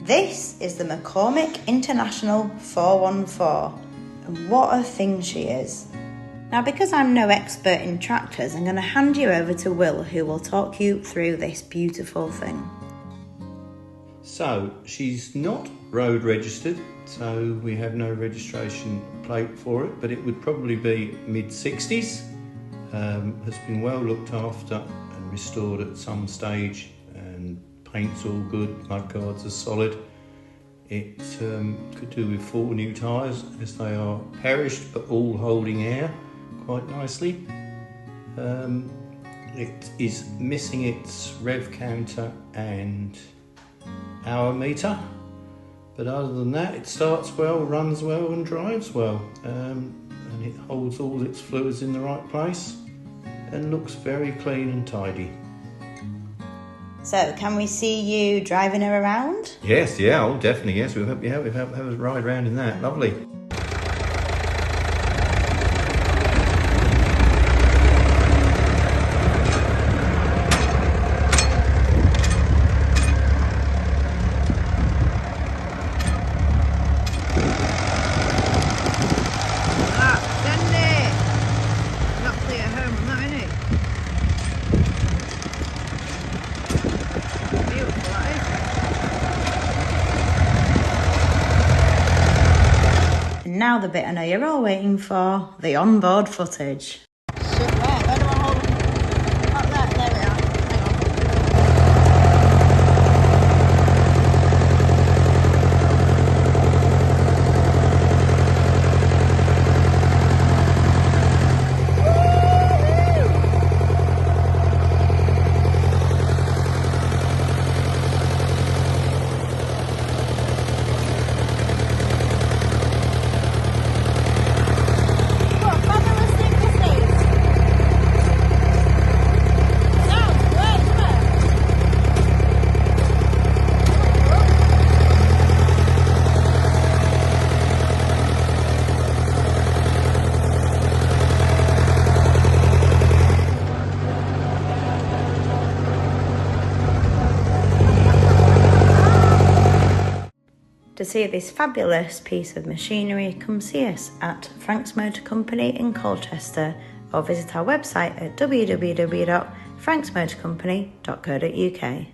This is the McCormick International 414, and what a thing she is. Now, because I'm no expert in tractors, I'm going to hand you over to Will, who will talk you through this beautiful thing. So, she's not road registered, so we have no registration plate for it, but it would probably be mid-60s. Has been well looked after and restored at some stage, and paint's all good, mudguards are solid. It could do with 4 new tyres, as they are perished but all holding air quite nicely. It is missing its rev counter and hour meter, but other than that it starts well, runs well and drives well, and it holds all its fluids in the right place and looks very clean and tidy. So, can we see you driving her around? Yes, yeah, oh definitely, yes, we'll have a ride around in that, lovely. Now the bit I know you're all waiting for, the onboard footage. Shit, where do I hold them? Up there we are. Hang on. To see this fabulous piece of machinery, come see us at Frank's Motor Company in Colchester, or visit our website at www.franksmotorcompany.co.uk.